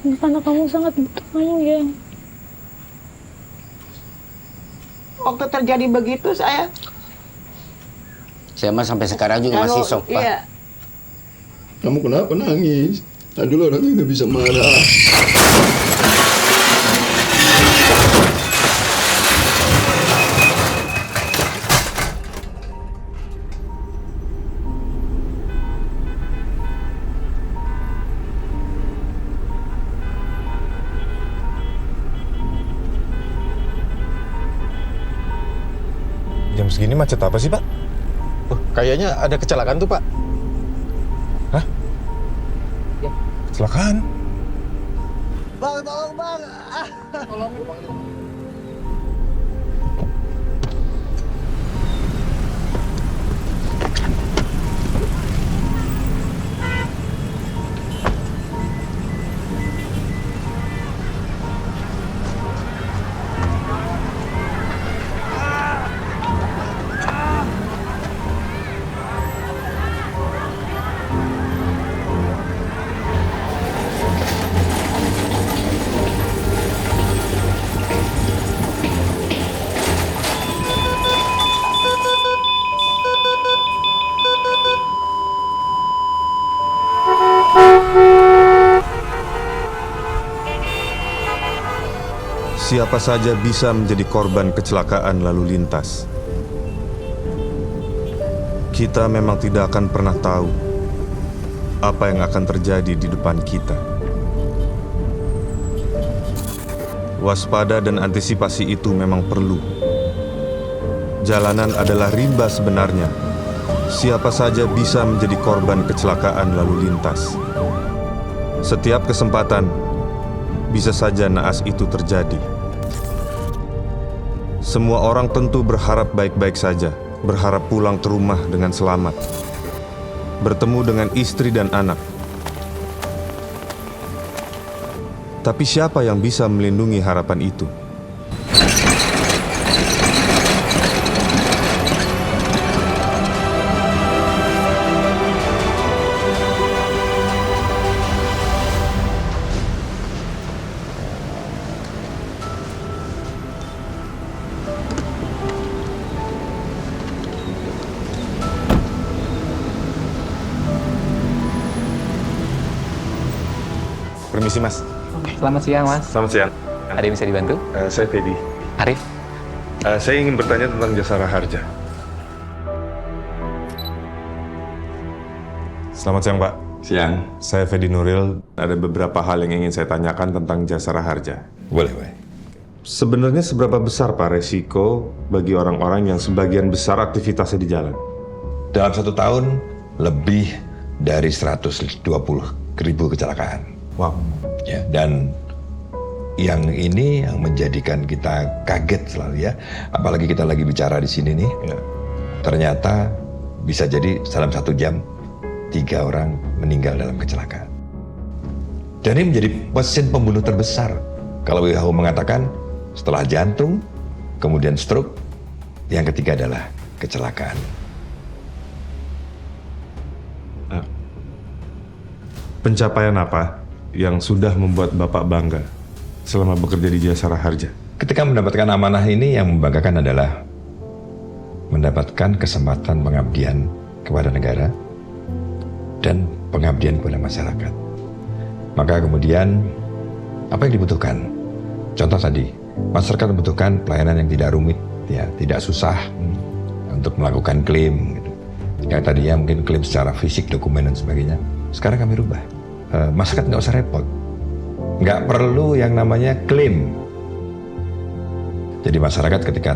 Karena kamu sangat butuh Mayang. Waktu terjadi begitu saya Saya mah sampai sekarang juga masih shock, Pak. Iya. Kamu kenapa nangis? Aduh, orangnya nggak bisa marah. Jam segini macet apa sih, Pak? Oh, kayaknya ada kecelakaan tuh, Pak. Hah? Ya. Kecelakaan? Bang, tolong, Bang. Tolong. Siapa saja bisa menjadi korban kecelakaan lalu lintas. Kita memang tidak akan pernah tahu apa yang akan terjadi di depan kita. Waspada dan antisipasi itu memang perlu. Jalanan adalah rimba sebenarnya. Siapa saja bisa menjadi korban kecelakaan lalu lintas. Setiap kesempatan bisa saja naas itu terjadi. Semua orang tentu berharap baik-baik saja, berharap pulang ke rumah dengan selamat, bertemu dengan istri dan anak. Tapi siapa yang bisa melindungi harapan itu? Permisi, Mas. Selamat siang, Mas. Selamat siang. Ada yang bisa dibantu? Saya Fedi. Arif? Saya ingin bertanya tentang jasa Raharja. Selamat siang, Pak. Siang. Saya Fedi Nuril. Ada beberapa hal yang ingin saya tanyakan tentang jasa Raharja. Boleh, boleh. Sebenarnya seberapa besar, Pak, resiko bagi orang-orang yang sebagian besar aktivitasnya di jalan? Dalam 1 tahun, lebih dari 120.000 kecelakaan. Wow. Ya, dan yang ini yang menjadikan kita kaget selalu ya. Apalagi kita lagi bicara di sini nih. Ya. Ternyata bisa jadi dalam 1 jam 3 orang meninggal dalam kecelakaan. Dan ini menjadi mesin pembunuh terbesar. Kalau WHO mengatakan setelah jantung, kemudian stroke, yang ketiga adalah kecelakaan. Pencapaian apa yang sudah membuat Bapak bangga selama bekerja di jasa Raharja? Ketika mendapatkan amanah ini, yang membanggakan adalah mendapatkan kesempatan pengabdian kepada negara dan pengabdian kepada masyarakat. Maka kemudian apa yang dibutuhkan? Contoh tadi, masyarakat membutuhkan pelayanan yang tidak rumit, ya, tidak susah untuk melakukan klaim. Gitu. Yang tadinya mungkin klaim secara fisik, dokumen dan sebagainya. Sekarang kami rubah. Masyarakat nggak usah repot, nggak perlu yang namanya klaim. Jadi masyarakat ketika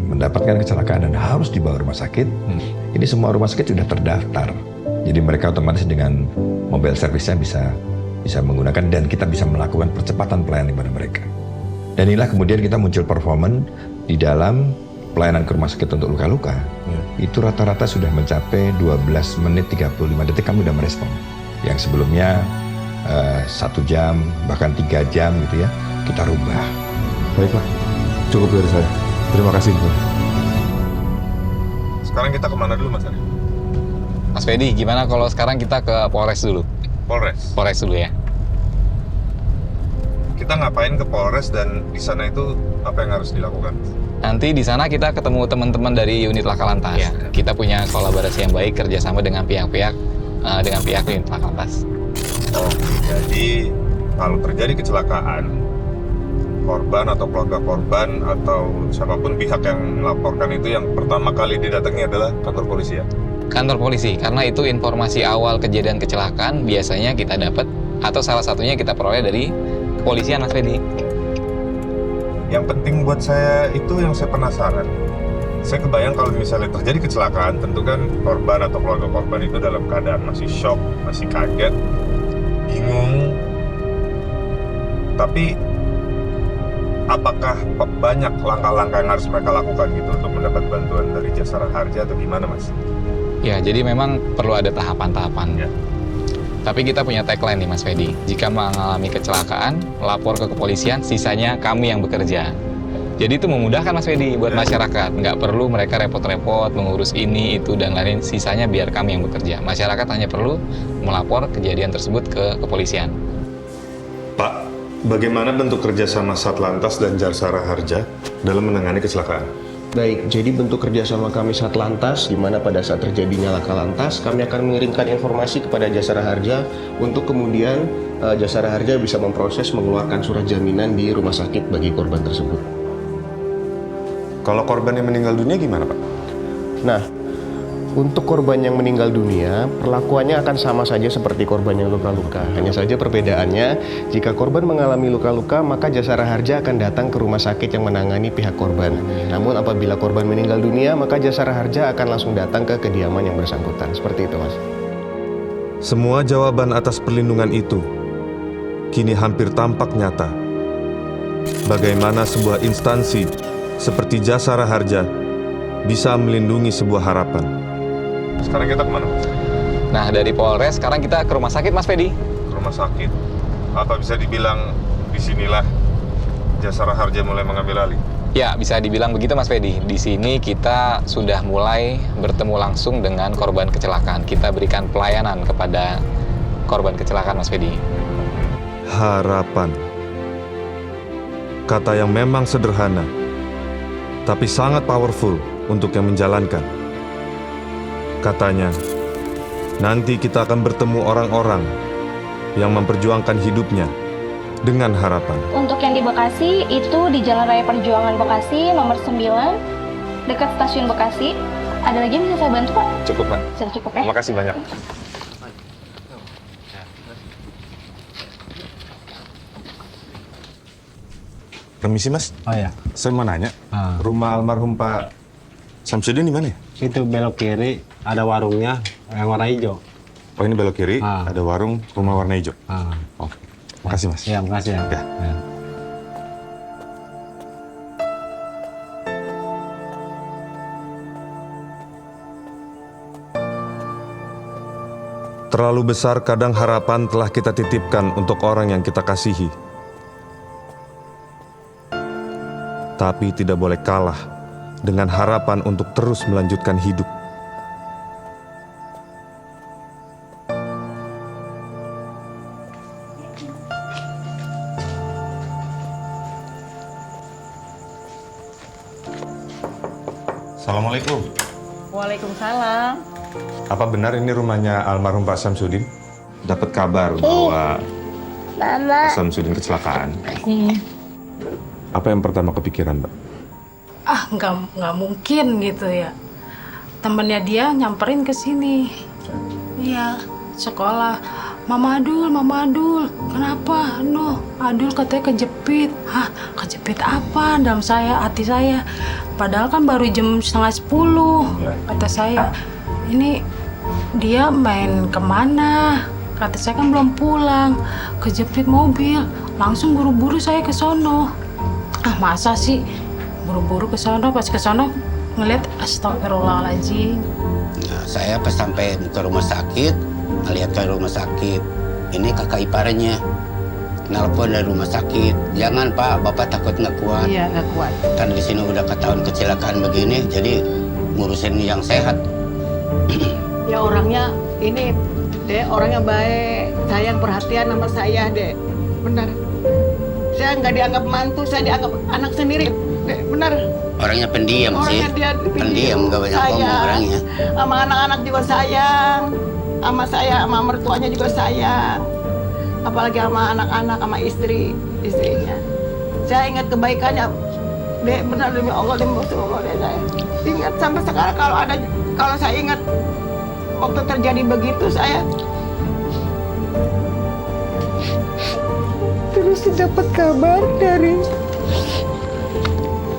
mendapatkan kecelakaan dan harus dibawa rumah sakit, ini semua rumah sakit sudah terdaftar. Jadi mereka otomatis dengan mobile service-nya bisa menggunakan dan kita bisa melakukan percepatan pelayanan kepada mereka. Dan inilah kemudian kita muncul performan di dalam pelayanan ke rumah sakit untuk luka-luka. Itu rata-rata sudah mencapai 12 menit 35 detik kami sudah merespon. Yang sebelumnya 1 jam, bahkan 3 jam gitu ya, kita rubah. Baiklah, cukup dari saya. Terima kasih, Bu. Sekarang kita kemana dulu, Mas Arif? Mas Fedi, gimana kalau sekarang kita ke Polres dulu? Polres. Polres dulu ya. kita ngapain ke Polres dan di sana itu apa yang harus dilakukan? Nanti di sana kita ketemu teman-teman dari unit Laka Lantas. Ya. Kita punya kolaborasi yang baik kerjasama dengan pihak unit Laka Lantas. Oh, jadi kalau terjadi kecelakaan, korban atau keluarga korban atau siapapun pihak yang melaporkan itu yang pertama kali didatangi adalah kantor polisi ya? Kantor polisi, karena itu informasi awal kejadian kecelakaan biasanya kita dapat atau salah satunya kita peroleh dari kepolisian, Mas Fedi. Yang penting buat saya itu yang saya penasaran. Saya kebayang kalau misalnya terjadi kecelakaan, tentu kan korban atau keluarga korban itu dalam keadaan masih shock, masih kaget, bingung. Tapi apakah banyak langkah-langkah yang harus mereka lakukan gitu untuk mendapat bantuan dari Jasara Harja atau gimana, Mas? Ya, jadi memang perlu ada tahapan-tahapan. Ya. Tapi kita punya tagline nih Mas Fedi. Jika mengalami kecelakaan, lapor ke kepolisian, sisanya kami yang bekerja. Jadi itu memudahkan Mas Fedi buat masyarakat. Nggak perlu mereka repot-repot mengurus ini, itu, dan lain-lain. Sisanya biar kami yang bekerja. Masyarakat hanya perlu melapor kejadian tersebut ke kepolisian. Pak, bagaimana bentuk kerjasama Satlantas dan Jasara Harja dalam menangani kecelakaan? Baik, jadi bentuk kerjasama kami Satlantas, di mana pada saat terjadinya laka lantas, kami akan mengirimkan informasi kepada Jasara Harja untuk kemudian Jasara Harja bisa memproses mengeluarkan surat jaminan di rumah sakit bagi korban tersebut. Kalau korban yang meninggal dunia gimana, Pak? Nah, untuk korban yang meninggal dunia, perlakuannya akan sama saja seperti korban yang luka-luka. Hanya saja perbedaannya, jika korban mengalami luka-luka, maka Jasara Harja akan datang ke rumah sakit yang menangani pihak korban. Namun apabila korban meninggal dunia, maka Jasara Harja akan langsung datang ke kediaman yang bersangkutan. Seperti itu, Mas. Semua jawaban atas perlindungan itu kini hampir tampak nyata. Bagaimana sebuah instansi seperti Jasara Harja bisa melindungi sebuah harapan. Sekarang kita kemana, Mas? Nah, dari Polres, sekarang kita ke rumah sakit, Mas Fedi. Ke rumah sakit? Apa bisa dibilang disinilah Jasara Harja mulai mengambil alih? Ya, bisa dibilang begitu, Mas Fedi. Di sini kita sudah mulai bertemu langsung dengan korban kecelakaan. Kita berikan pelayanan kepada korban kecelakaan, Mas Fedi. Harapan. Kata yang memang sederhana, tapi sangat powerful untuk yang menjalankan. Katanya, nanti kita akan bertemu orang-orang yang memperjuangkan hidupnya dengan harapan. Untuk yang di Bekasi, itu di Jalan Raya Perjuangan Bekasi, nomor 9, dekat stasiun Bekasi. Ada lagi yang bisa saya bantu, Pak? Cukup, Pak. Sudah cukup ya? Terima kasih banyak. Permisi, Mas. Oh ya, Saya mau nanya, rumah almarhum Pak Samsudin di mana ya? itu belok kiri ada warungnya yang warna hijau. Oh, ini belok kiri, ada warung rumah warna hijau. Oke, makasih, Mas. Iya, makasih ya. Ya. Ya. Terlalu besar kadang harapan telah kita titipkan untuk orang yang kita kasihi. Tapi tidak boleh kalah dengan harapan untuk terus melanjutkan hidup. Assalamualaikum. Waalaikumsalam. Apa benar ini rumahnya almarhum Pak Samsudin? Dapat kabar bahwa Pak Samsudin kecelakaan. Apa yang pertama kepikiran, Mbak? Nggak mungkin gitu ya. Temennya dia nyamperin ke sini. Iya, sekolah. Mama Adul, kenapa? No, Adul katanya kejepit. Hah, kejepit apa dalam hati saya? Padahal kan baru jam 9:30, kata saya. Ini dia main kemana? Kata saya kan belum pulang. Kejepit mobil, langsung buru-buru saya ke sono. Masa sih buru-buru ke sono, pas ke sono ngeliat astagfirullahaladzim. Nah, saya pas sampai ke rumah sakit, ngeliat ke rumah sakit, ini kakak iparnya nelpon dari rumah sakit, jangan Pak, Bapak takut nggak kuat. Iya, nggak kuat. Kan di sini udah ketahuan kecelakaan begini, jadi ngurusin yang sehat. Ya orangnya ini, Dek, orangnya baik, sayang perhatian sama saya, Dek. Benar. Saya nggak dianggap mantu, saya dianggap anak sendiri. Benar. Orangnya pendiam sih. Orangnya dia Pendiam, nggak banyak ngomong orangnya. Sama anak-anak juga sayang. Sama saya, sama mertuanya juga sayang. Apalagi sama anak-anak, sama istrinya. Saya ingat kebaikannya. Dek, benar demi Allah, demi Rasulullah, dek, saya ingat sampai sekarang kalau saya ingat waktu terjadi begitu saya terus dapat kabar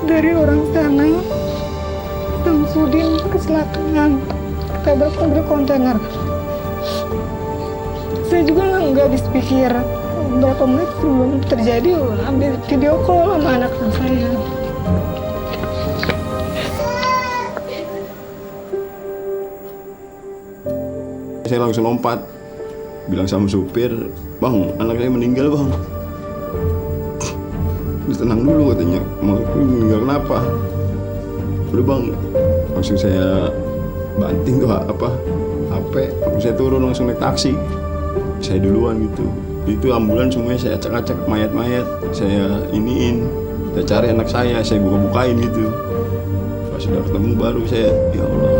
dari orang sana, Samsudin kecelakaan ketabrak mobil kontainer. Saya juga nggak habis pikir, berapa menit sebelum terjadi ambil video call sama anak saya. Saya langsung lompat, bilang sama supir, "Bang, anak saya meninggal, Bang." Terus tenang dulu katanya, "Mau meninggal kenapa?" "Udah, Bang." Langsung saya banting tuh HP, langsung saya turun langsung naik taksi. Saya duluan gitu. Itu ambulan semuanya saya acak-acak mayat-mayat, saya iniin, saya cari anak saya buka-bukain gitu. Pas sudah ketemu baru saya, ya Allah.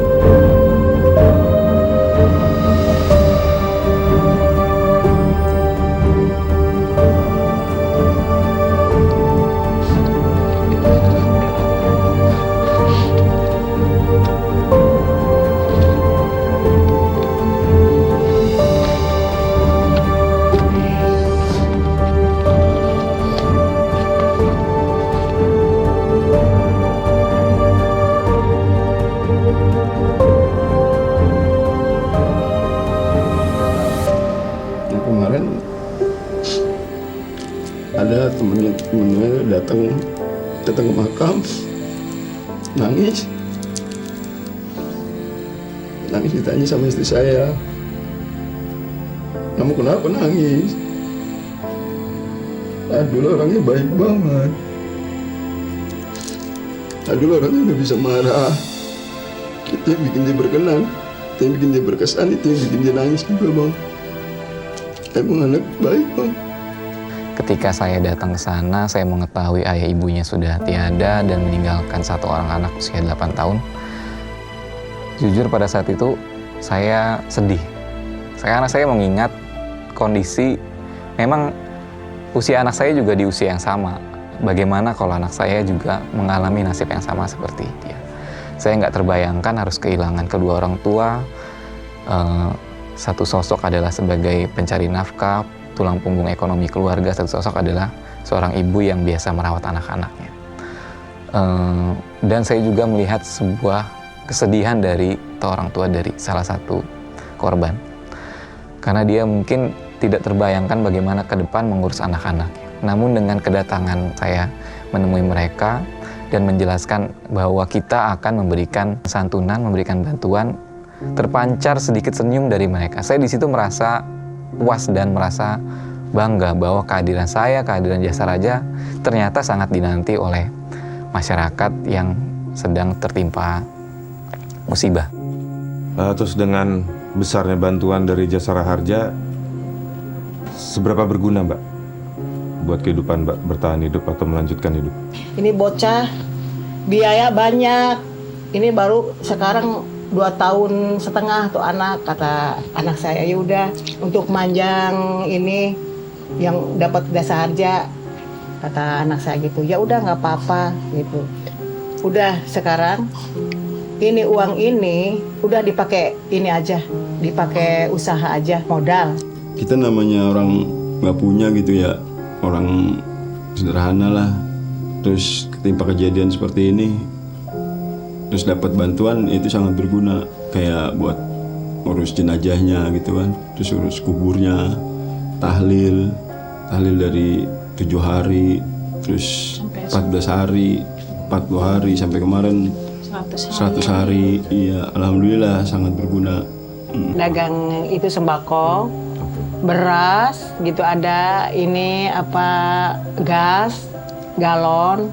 Kemarin ada temennya datang ke makam, nangis ditanya sama istri saya, "Kamu kenapa nangis?" Dulu orangnya baik banget. Dulu orangnya nggak bisa marah. Itu yang bikin dia berkenan, itu yang bikin dia berkesan, itu yang bikin dia nangis juga, Bang. Emang anak baik, Bang. Ketika saya datang ke sana, saya mengetahui ayah ibunya sudah tiada dan meninggalkan satu orang anak usia 8 tahun. Jujur pada saat itu saya sedih. Karena saya mengingat kondisi, memang usia anak saya juga di usia yang sama. Bagaimana kalau anak saya juga mengalami nasib yang sama seperti dia. Saya nggak terbayangkan harus kehilangan kedua orang tua. Satu sosok adalah sebagai pencari nafkah, tulang punggung ekonomi keluarga. Satu sosok adalah seorang ibu yang biasa merawat anak-anaknya. Dan saya juga melihat sebuah kesedihan dari orang tua dari salah satu korban. Karena dia mungkin tidak terbayangkan bagaimana ke depan mengurus anak-anaknya. Namun dengan kedatangan saya menemui mereka dan menjelaskan bahwa kita akan memberikan santunan, memberikan bantuan, terpancar sedikit senyum dari mereka. Saya di situ merasa puas dan merasa bangga bahwa kehadiran saya, kehadiran Jasa Raja ternyata sangat dinanti oleh masyarakat yang sedang tertimpa musibah. Terus dengan besarnya bantuan dari Jasara Harja, seberapa berguna, Mbak, buat kehidupan Mbak bertahan hidup atau melanjutkan hidup? Ini bocah, biaya banyak. Ini baru sekarang 2,5 tahun tuh anak, kata anak saya, ya udah untuk manjang ini yang dapat Jasa Harja, kata anak saya gitu. Ya udah nggak apa-apa gitu. Udah sekarang ini uang ini udah dipakai ini aja, dipakai usaha aja, modal. Kita namanya orang nggak punya gitu ya, orang sederhana lah. Terus ketimpa kejadian seperti ini, terus dapat bantuan, itu sangat berguna. Kayak buat urus jenazahnya gitu kan, terus urus kuburnya, tahlil dari 7 hari, terus 14 hari, 40 hari, sampai kemarin 100 hari. Iya, alhamdulillah sangat berguna. Dagang itu sembako, beras gitu, ada ini gas, galon.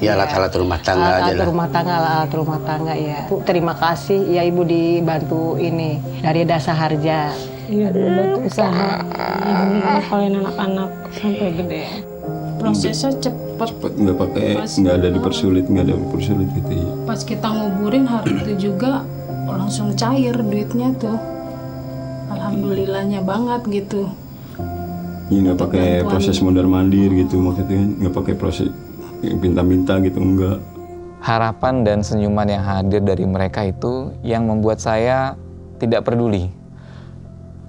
Ya, alat-alat rumah tangga aja lah. Alat rumah tangga, ya. Terima kasih ya Ibu dibantu ini dari Jasa Harja. Iya, dibantu usaha. Ini ngapalin anak-anak sampai gede. prosesnya cepet. nggak ada dipersulit gitu ya. Pas kita nguburin hari itu juga langsung cair duitnya tuh. Alhamdulillahnya banget gitu. Ya nggak pakai proses mondar mandir gitu, maksudnya nggak pakai proses minta-minta gitu, enggak. Harapan dan senyuman yang hadir dari mereka itu yang membuat saya tidak peduli.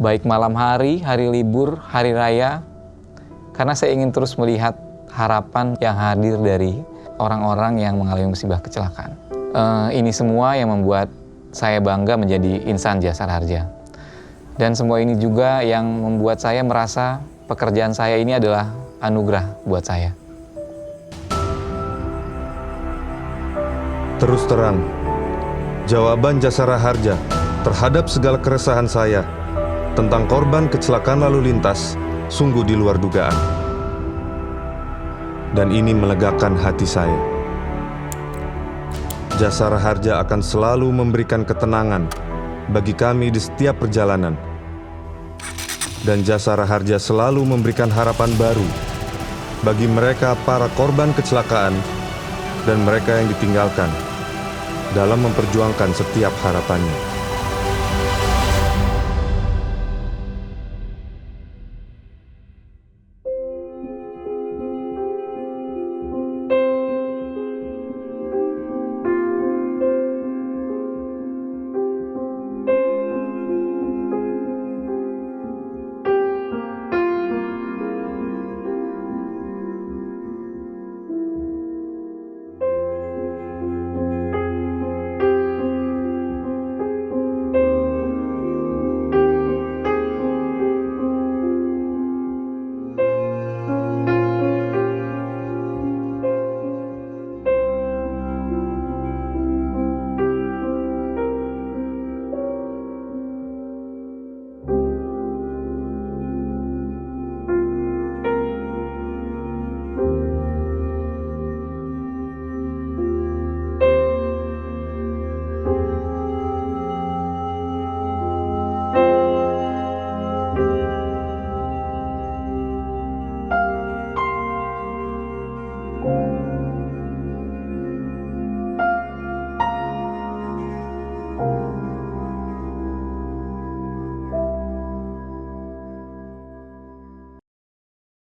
Baik malam hari, hari libur, hari raya, karena saya ingin terus melihat harapan yang hadir dari orang-orang yang mengalami musibah kecelakaan. Ini semua yang membuat saya bangga menjadi insan Jasara Harja. Dan semua ini juga yang membuat saya merasa pekerjaan saya ini adalah anugerah buat saya. Terus terang, jawaban Jasara Harja terhadap segala keresahan saya tentang korban kecelakaan lalu lintas sungguh di luar dugaan. Dan ini melegakan hati saya. Jasara Harja akan selalu memberikan ketenangan bagi kami di setiap perjalanan. Dan Jasara Harja selalu memberikan harapan baru bagi mereka para korban kecelakaan dan mereka yang ditinggalkan dalam memperjuangkan setiap harapannya.